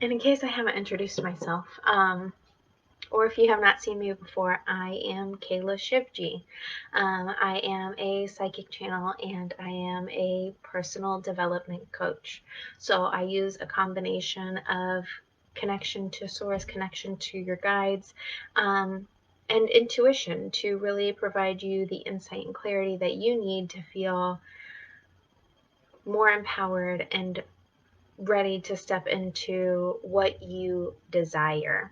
And in case I haven't introduced myself, or if you have not seen me before, I am Kayla Shivji. I am a psychic channel and I am a personal development coach. So I use a combination of connection to source, connection to your guides, and intuition to really provide you the insight and clarity that you need to feel more empowered and ready to step into what you desire.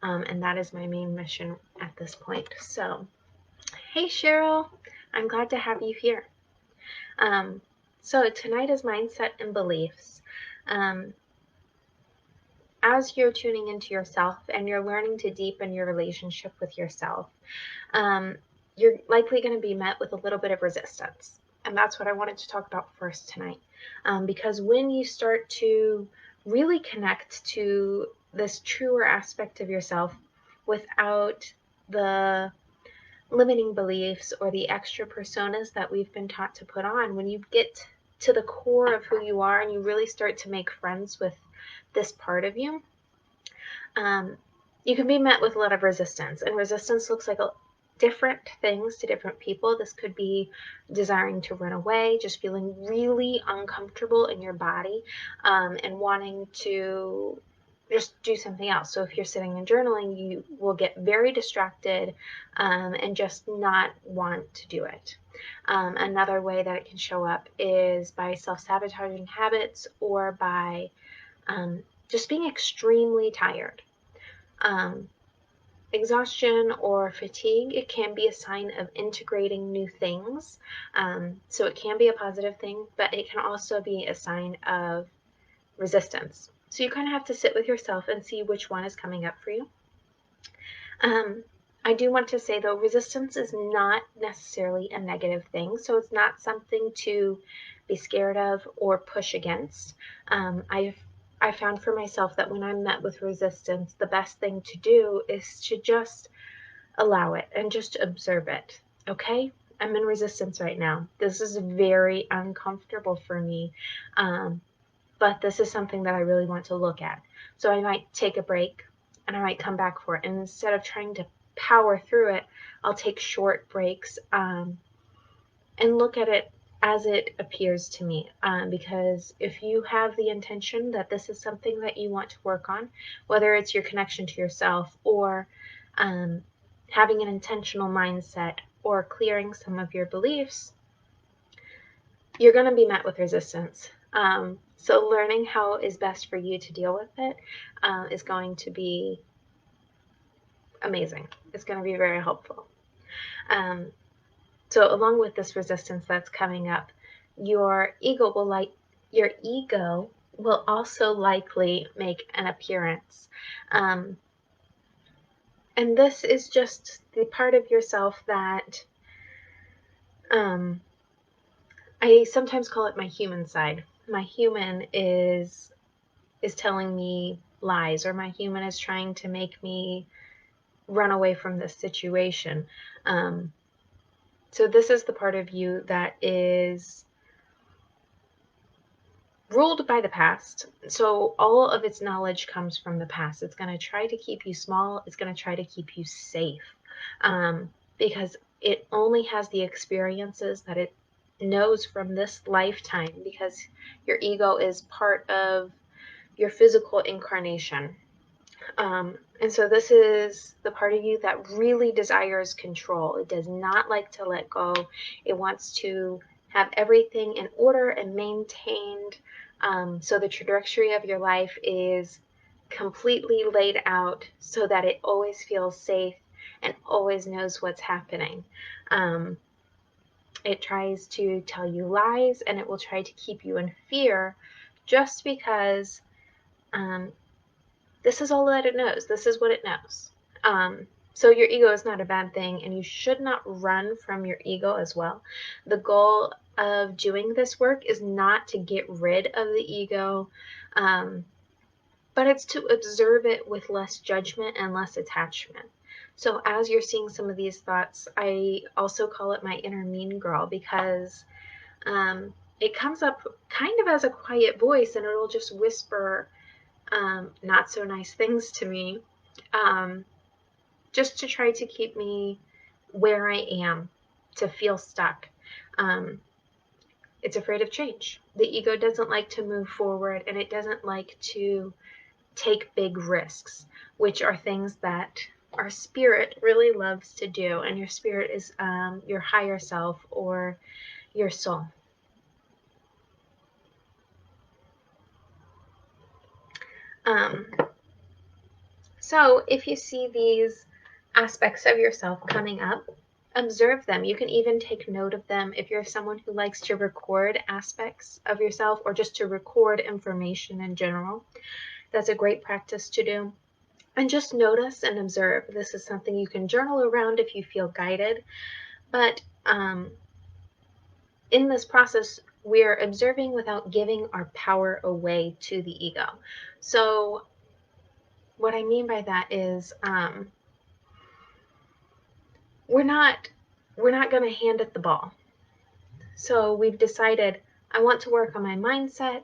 And that is my main mission at this point. So, hey Cheryl, I'm glad to have you here. Um, so tonight is mindset and beliefs. Um, as you're tuning into yourself and you're learning to deepen your relationship with yourself, um, you're likely going to be met with a little bit of resistance. And that's what I wanted to talk about first tonight. Because when you start to really connect to this truer aspect of yourself without the limiting beliefs or the extra personas that we've been taught to put on, when you get to the core of who you are and you really start to make friends with this part of you, um, you can be met with a lot of resistance. And resistance looks like different things to different people. This could be desiring to run away, just feeling really uncomfortable in your body, and wanting to just do something else. So if you're sitting and journaling, you will get very distracted, and just not want to do it. Another way that it can show up is by self-sabotaging habits or by just being extremely tired. Um, Exhaustion or fatigue, it can be a sign of integrating new things. So it can be a positive thing, but it can also be a sign of resistance. So you kind of have to sit with yourself and see which one is coming up for you. I do want to say though, resistance is not necessarily a negative thing. So it's not something to be scared of or push against. I found for myself that when I'm met with resistance, the best thing to do is to just allow it and just observe it. Okay? I'm in resistance right now. This is very uncomfortable for me, but this is something that I really want to look at. So I might take a break and I might come back for it. And instead of trying to power through it, I'll take short breaks, and look at it as it appears to me. Because if you have the intention that this is something that you want to work on, whether it's your connection to yourself or having an intentional mindset or clearing some of your beliefs, you're going to be met with resistance. So learning how is best for you to deal with it is going to be amazing. It's going to be very helpful. Um, so along with this resistance that's coming up, your ego will also likely make an appearance. Um, and this is just the part of yourself that I sometimes call it my human side. My human is telling me lies, or my human is trying to make me run away from this situation. So this is the part of you that is ruled by the past. So all of its knowledge comes from the past. It's going to try to keep you small. It's going to try to keep you safe, because it only has the experiences that it knows from this lifetime, because your ego is part of your physical incarnation. And so this is the part of you that really desires control. It does not like to let go. It wants to have everything in order and maintained. So the trajectory of your life is completely laid out so that it always feels safe and always knows what's happening. It tries to tell you lies, and it will try to keep you in fear just because this is all that it knows. This is what it knows. So your ego is not a bad thing, and you should not run from your ego as well. The goal of doing this work is not to get rid of the ego, but it's to observe it with less judgment and less attachment. So as you're seeing some of these thoughts, I also call it my inner mean girl, because it comes up kind of as a quiet voice, and it'll just whisper not so nice things to me, just to try to keep me where I am, to feel stuck. It's afraid of change. The ego doesn't like to move forward, and it doesn't like to take big risks, which are things that our spirit really loves to do. And your spirit is your higher self or your soul. So if you see these aspects of yourself coming up, observe them. You can even take note of them if you're someone who likes to record aspects of yourself or just to record information in general. That's a great practice to do. And just notice and observe. This is something you can journal around if you feel guided. But in this process, we're observing without giving our power away to the ego. So what I mean by that is we're not going to hand it the ball. So we've decided, I want to work on my mindset,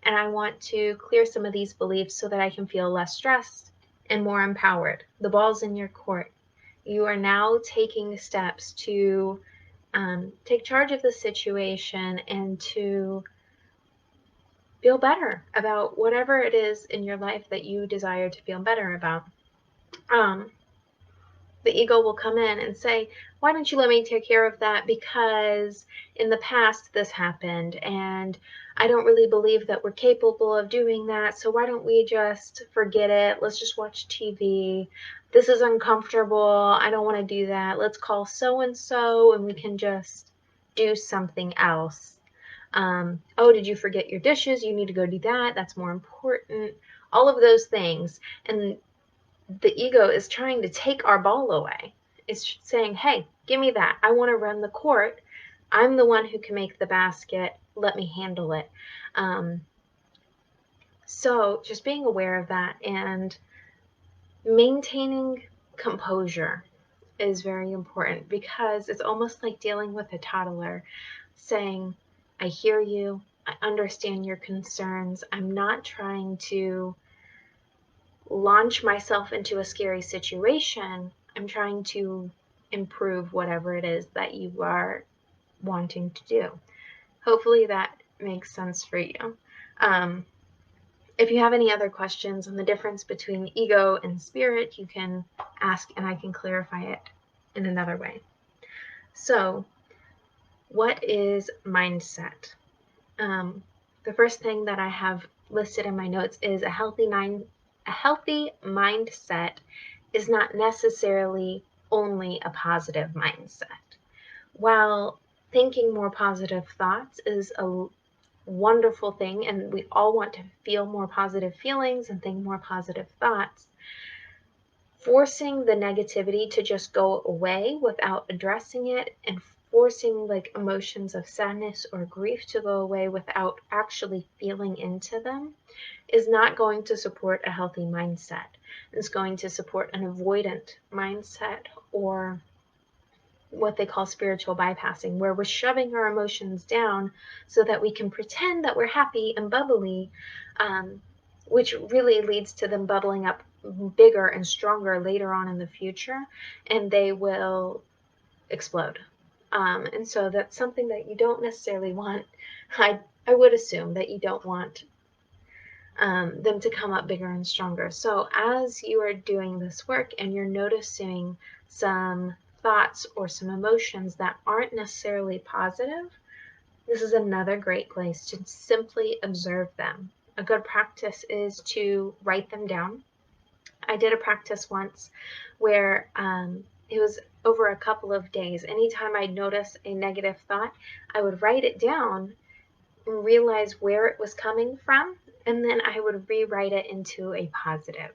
and I want to clear some of these beliefs so that I can feel less stressed and more empowered. The ball's in your court. You are now taking steps to take charge of the situation and to feel better about whatever it is in your life that you desire to feel better about. The ego will come in and say, why don't you let me take care of that? Because in the past this happened, and I don't really believe that we're capable of doing that. So why don't we just forget it? Let's just watch TV. This is uncomfortable. I don't want to do that. Let's call so-and-so and we can just do something else. Oh, did you forget your dishes? You need to go do that. That's more important. All of those things. And the ego is trying to take our ball away. It's saying, hey, give me that. I want to run the court. I'm the one who can make the basket. Let me handle it. So just being aware of that and maintaining composure is very important, because it's almost like dealing with a toddler, saying, I hear you. I understand your concerns. I'm not trying to launch myself into a scary situation. I'm trying to improve whatever it is that you are wanting to do. Hopefully that makes sense for you. If you have any other questions on the difference between ego and spirit, you can ask and I can clarify it in another way. So, what is mindset? The first thing that I have listed in my notes is a healthy mindset is not necessarily only a positive mindset. While thinking more positive thoughts is a wonderful thing, and we all want to feel more positive feelings and think more positive thoughts, forcing the negativity to just go away without addressing it, and forcing like emotions of sadness or grief to go away without actually feeling into them, is not going to support a healthy mindset. It's going to support an avoidant mindset, or what they call spiritual bypassing, where we're shoving our emotions down so that we can pretend that we're happy and bubbly, which really leads to them bubbling up bigger and stronger later on in the future, and they will explode. And so that's something that you don't necessarily want. I would assume that you don't want them to come up bigger and stronger. So as you are doing this work and you're noticing some thoughts or some emotions that aren't necessarily positive, this is another great place to simply observe them. A good practice is to write them down. I did a practice once where it was over a couple of days. Anytime I'd notice a negative thought, I would write it down and realize where it was coming from, and then I would rewrite it into a positive.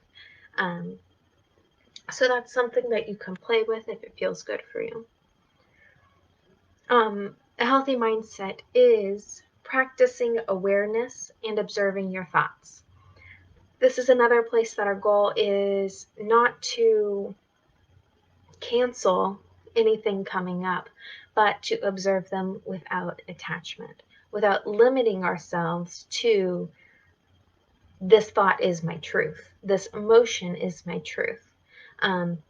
So that's something that you can play with if it feels good for you. A healthy mindset is practicing awareness and observing your thoughts. This is another place that our goal is not to cancel anything coming up, but to observe them without attachment, without limiting ourselves to this thought is my truth. This emotion is my truth.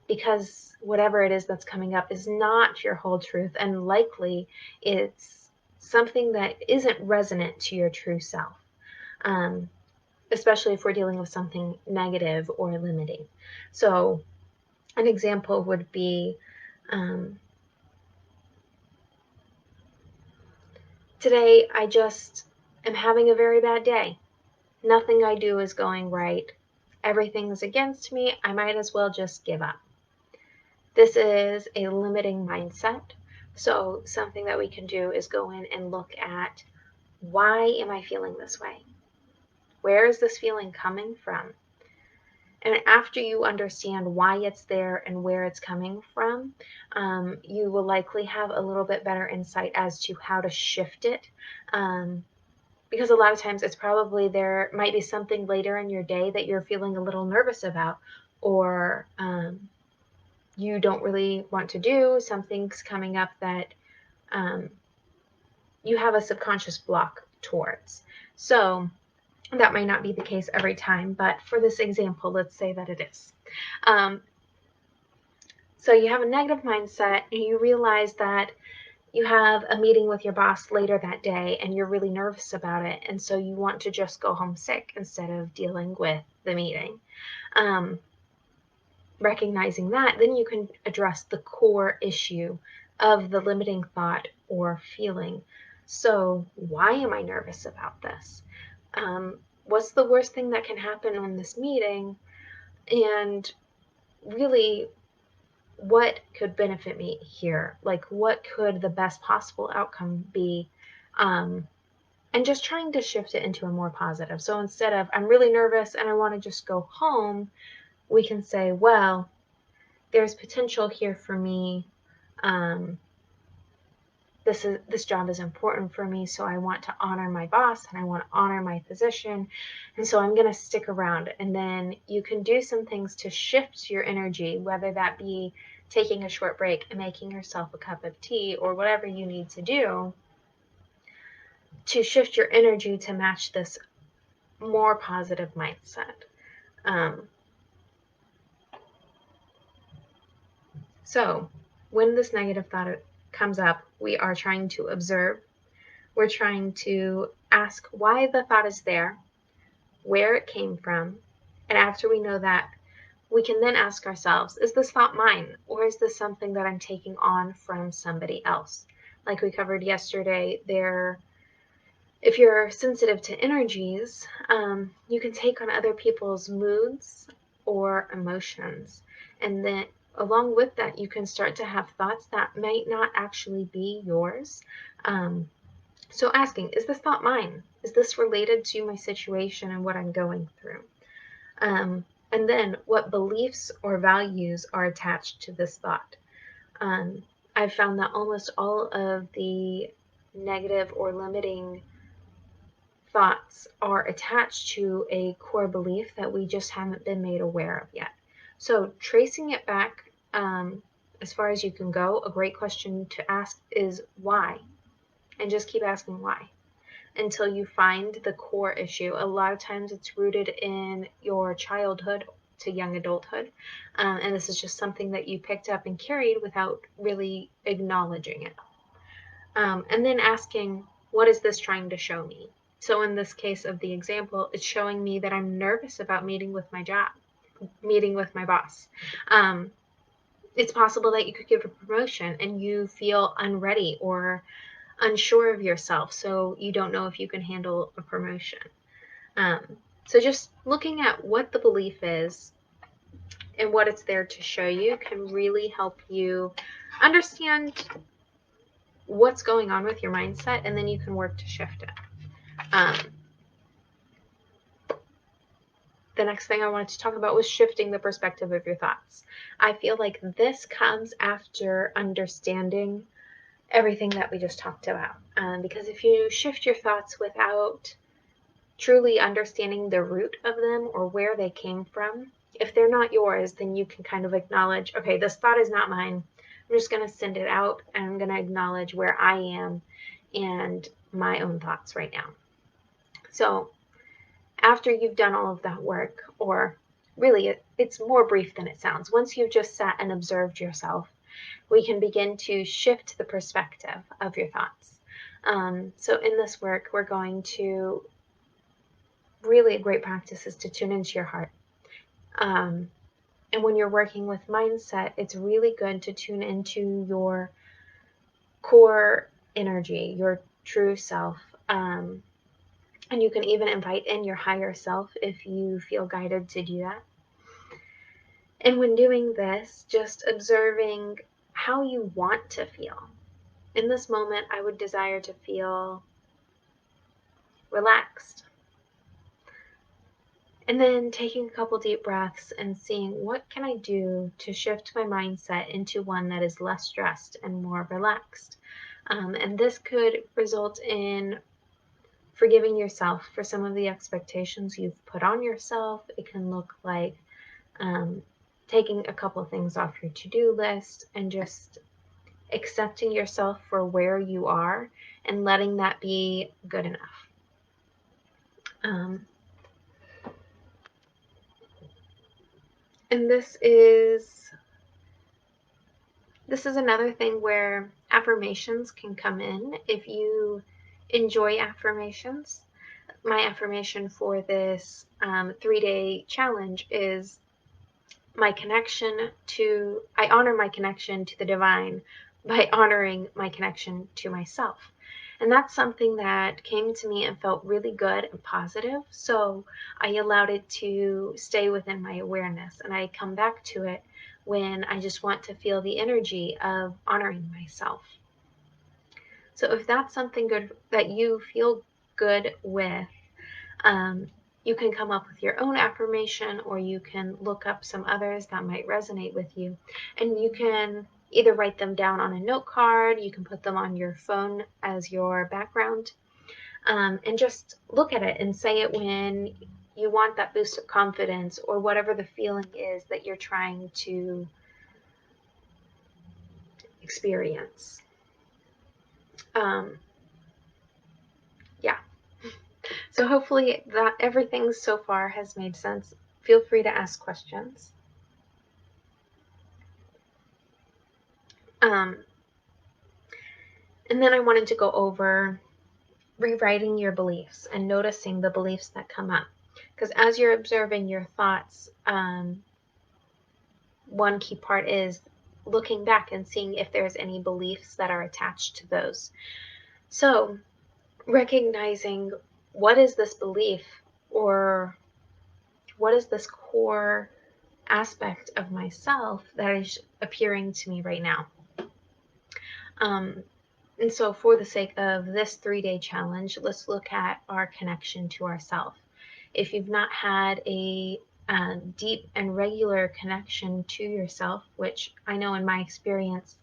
Because whatever it is that's coming up is not your whole truth, and likely it's something that isn't resonant to your true self, especially if we're dealing with something negative or limiting. So an example would be, today I just am having a very bad day. Nothing I do is going right. Everything's against me. I might as well just give up. This is a limiting mindset. So something that we can do is go in and look at, why am I feeling this way? Where is this feeling coming from? And after you understand why it's there and where it's coming from, you will likely have a little bit better insight as to how to shift it. Because a lot of times it's probably, there might be something later in your day that you're feeling a little nervous about, or you don't really want to do. Something's coming up that you have a subconscious block towards. So that might not be the case every time, but for this example, let's say that it is. So you have a negative mindset and you realize that you have a meeting with your boss later that day and you're really nervous about it, and so you want to just go home sick instead of dealing with the meeting. Recognizing that, then you can address the core issue of the limiting thought or feeling. So why am I nervous about this? What's the worst thing that can happen in this meeting? And really, what could benefit me here? Like, what could the best possible outcome be? And just trying to shift it into a more positive. So instead of, I'm really nervous and I want to just go home, we can say, well, there's potential here for me. This job is important for me, so I want to honor my boss and I want to honor my position, and so I'm going to stick around. And then you can do some things to shift your energy, whether that be taking a short break and making yourself a cup of tea or whatever you need to do to shift your energy to match this more positive mindset. So when this negative thought comes up, we are trying to observe. We're trying to ask why the thought is there, where it came from, and after we know that, we can then ask ourselves, is this thought mine, or is this something that I'm taking on from somebody else? Like we covered yesterday, if you're sensitive to energies, you can take on other people's moods or emotions, and then along with that, you can start to have thoughts that might not actually be yours. So asking, is this thought mine? Is this related to my situation and what I'm going through? And then what beliefs or values are attached to this thought? I've found that almost all of the negative or limiting thoughts are attached to a core belief that we just haven't been made aware of yet. So tracing it back as far as you can go, a great question to ask is why? And just keep asking why until you find the core issue. A lot of times it's rooted in your childhood to young adulthood, and this is just something that you picked up and carried without really acknowledging it. And then asking, what is this trying to show me? So in this case of the example, it's showing me that I'm nervous about meeting with my boss. It's possible that you could give a promotion and you feel unready or unsure of yourself, so you don't know if you can handle a promotion. So just looking at what the belief is and what it's there to show you can really help you understand what's going on with your mindset, and then you can work to shift it. The next thing I wanted to talk about was shifting the perspective of your thoughts. I feel like this comes after understanding everything that we just talked about. Because if you shift your thoughts without truly understanding the root of them or where they came from, if they're not yours, then you can kind of acknowledge, okay, this thought is not mine. I'm just going to send it out and I'm going to acknowledge where I am and my own thoughts right now. So After you've done all of that work, or really it's more brief than it sounds, once you've just sat and observed yourself, we can begin to shift the perspective of your thoughts. So in this work, we're going to, really a great practice is to tune into your heart. And when you're working with mindset, it's really good to tune into your core energy, your true self. And you can even invite in your higher self if you feel guided to do that. And when doing this, just observing how you want to feel. In this moment, I would desire to feel relaxed. And then taking a couple deep breaths and seeing what can I do to shift my mindset into one that is less stressed and more relaxed. And this could result in forgiving yourself for some of the expectations you've put on yourself. It can look like taking a couple things off your to-do list and just accepting yourself for where you are and letting that be good enough. And this is another thing where affirmations can come in. If you enjoy affirmations, my affirmation for this 3-day challenge is I honor my connection to the divine by honoring my connection to myself. And that's something that came to me and felt really good and positive. So I allowed it to stay within my awareness, and I come back to it when I just want to feel the energy of honoring myself. So if that's something good that you feel good with, you can come up with your own affirmation, or you can look up some others that might resonate with you. And you can either write them down on a note card, you can put them on your phone as your background, and just look at it and say it when you want that boost of confidence, or whatever the feeling is that you're trying to experience. Yeah. So hopefully that everything so far has made sense. Feel free to ask questions. And then I wanted to go over rewriting your beliefs and noticing the beliefs that come up. Because as you're observing your thoughts, one key part is looking back and seeing if there's any beliefs that are attached to those. So recognizing what is this belief, or what is this core aspect of myself that is appearing to me right now. And so for the sake of this 3-day challenge, let's look at our connection to ourself. If you've not had a deep and regular connection to yourself, which I know in my experience,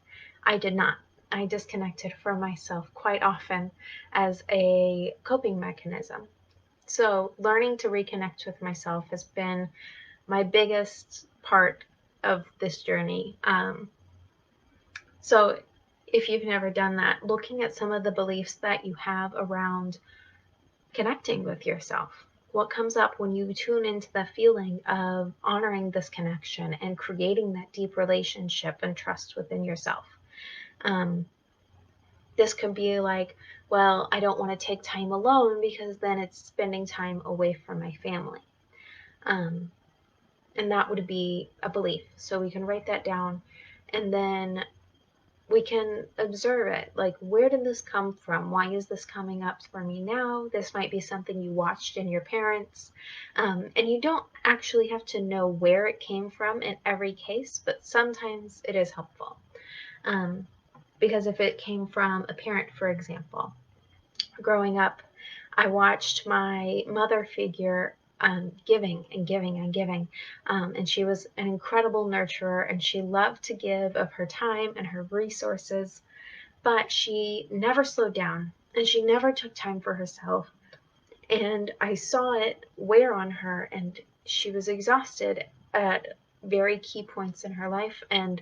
I did not. I disconnected from myself quite often as a coping mechanism. So learning to reconnect with myself has been my biggest part of this journey. So if you've never done that, looking at some of the beliefs that you have around connecting with yourself. What comes up when you tune into the feeling of honoring this connection and creating that deep relationship and trust within yourself? This could be like, well, I don't want to take time alone because then it's spending time away from my family. And that would be a belief. So we can write that down, and then we can observe it. Like, where did this come from? Why is this coming up for me now? This might be something you watched in your parents. And you don't actually have to know where it came from in every case, but sometimes it is helpful. Because if it came from a parent, for example, growing up, I watched my mother figure giving and giving and giving. And she was an incredible nurturer, and she loved to give of her time and her resources, but she never slowed down, and she never took time for herself. And I saw it wear on her, and she was exhausted at very key points in her life. And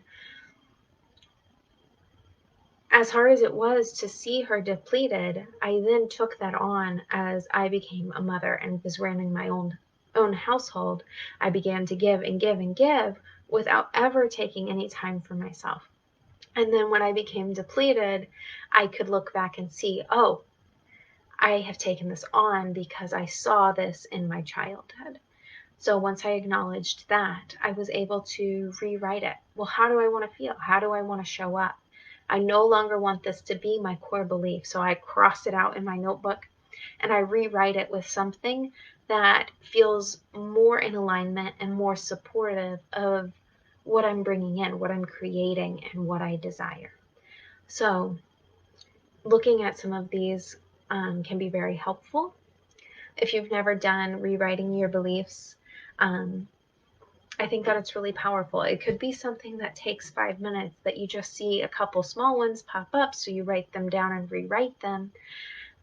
as hard as it was to see her depleted, I then took that on as I became a mother and was running my own household. I began to give and give and give without ever taking any time for myself. And then when I became depleted, I could look back and see, oh, I have taken this on because I saw this in my childhood. So once I acknowledged that, I was able to rewrite it. Well, how do I want to feel? How do I want to show up? I no longer want this to be my core belief. So I cross it out in my notebook and I rewrite it with something that feels more in alignment and more supportive of what I'm bringing in, what I'm creating, and what I desire. So looking at some of these can be very helpful. If you've never done rewriting your beliefs, I think that it's really powerful. It could be something that takes 5 minutes, that you just see a couple small ones pop up, so you write them down and rewrite them.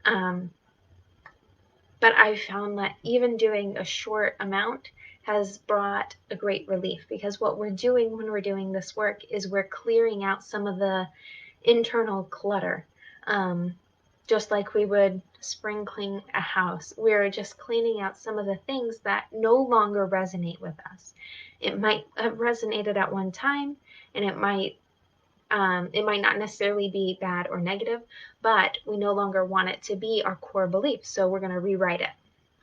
But I've found that even doing a short amount has brought a great relief, because what we're doing when we're doing this work is we're clearing out some of the internal clutter. Just like we would spring clean a house, we're just cleaning out some of the things that no longer resonate with us. It might have resonated at one time, and it might not necessarily be bad or negative, but we no longer want it to be our core belief. So we're going to rewrite it.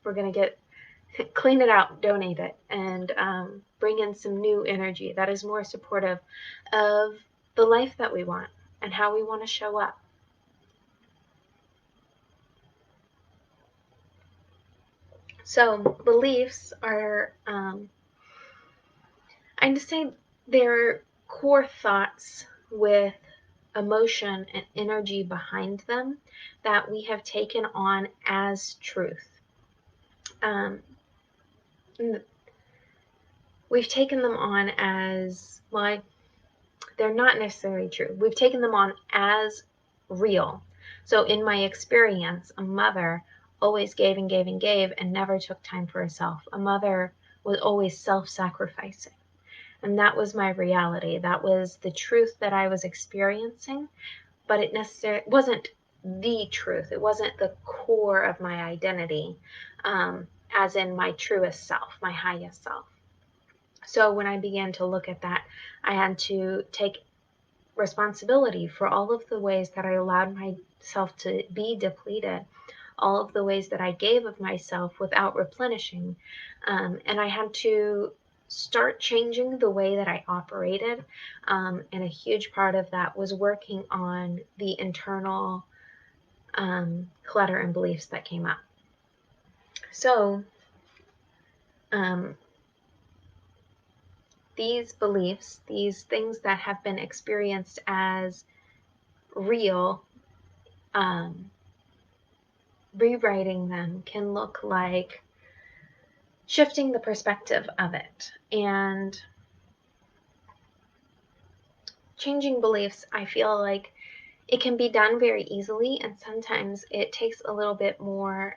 We're going to clean it out, donate it, and bring in some new energy that is more supportive of the life that we want and how we want to show up. So beliefs are, I just say they're core thoughts with emotion and energy behind them that we have taken on as truth. We've taken them on as, well, they're not necessarily true. We've taken them on as real. So in my experience, a mother always gave and gave and gave and never took time for herself. A mother was always self-sacrificing. And that was my reality. That was the truth that I was experiencing, but it necessarily wasn't the truth. It wasn't the core of my identity, as in my truest self, my highest self. So when I began to look at that, I had to take responsibility for all of the ways that I allowed myself to be depleted, all of the ways that I gave of myself without replenishing. And I had to start changing the way that I operated. And a huge part of that was working on the internal clutter and beliefs that came up. So these beliefs, these things that have been experienced as real, rewriting them can look like shifting the perspective of it. And changing beliefs, I feel like it can be done very easily, and sometimes it takes a little bit more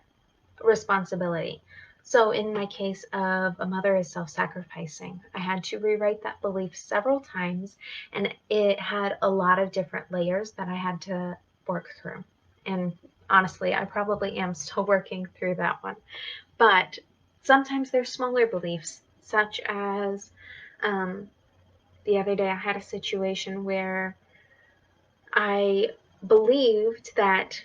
responsibility. So in my case of a mother is self-sacrificing, I had to rewrite that belief several times, and it had a lot of different layers that I had to work through. And honestly, I probably am still working through that one. But sometimes there's smaller beliefs, such as the other day I had a situation where I believed that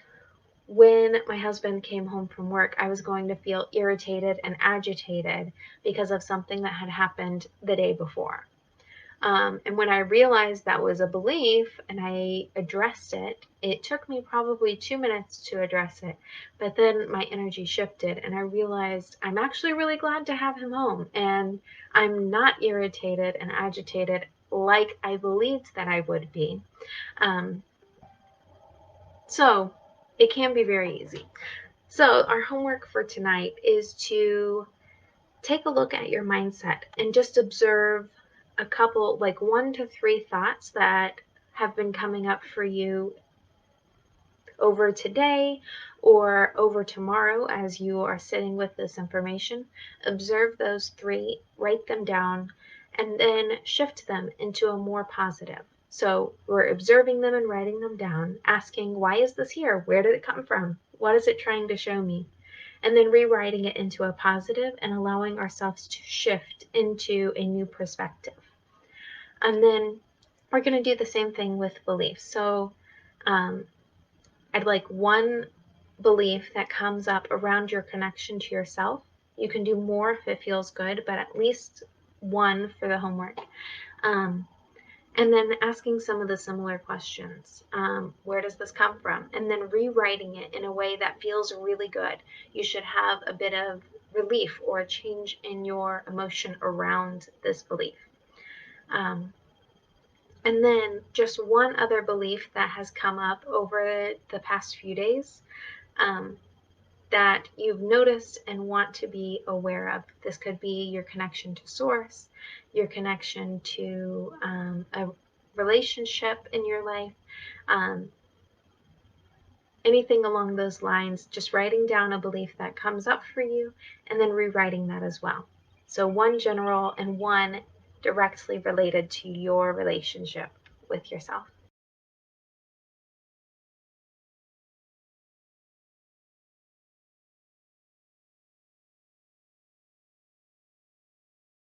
when my husband came home from work, I was going to feel irritated and agitated because of something that had happened the day before. And when I realized that was a belief and I addressed it, it took me probably 2 minutes to address it. But then my energy shifted and I realized I'm actually really glad to have him home. And I'm not irritated and agitated like I believed that I would be. So it can be very easy. So our homework for tonight is to take a look at your mindset and just observe a couple, like 1 to 3 thoughts that have been coming up for you over today or over tomorrow as you are sitting with this information. Observe those 3, write them down, and then shift them into a more positive. So we're observing them and writing them down, asking, why is this here? Where did it come from? What is it trying to show me? And then rewriting it into a positive and allowing ourselves to shift into a new perspective. And then we're going to do the same thing with beliefs. So I'd like one belief that comes up around your connection to yourself. You can do more if it feels good, but at least one for the homework. And then asking some of the similar questions. Where does this come from? And then rewriting it in a way that feels really good. You should have a bit of relief or a change in your emotion around this belief. And then just one other belief that has come up over the past few days that you've noticed and want to be aware of. This could be your connection to source, your connection to a relationship in your life, anything along those lines, just writing down a belief that comes up for you and then rewriting that as well. So one general and one directly related to your relationship with yourself.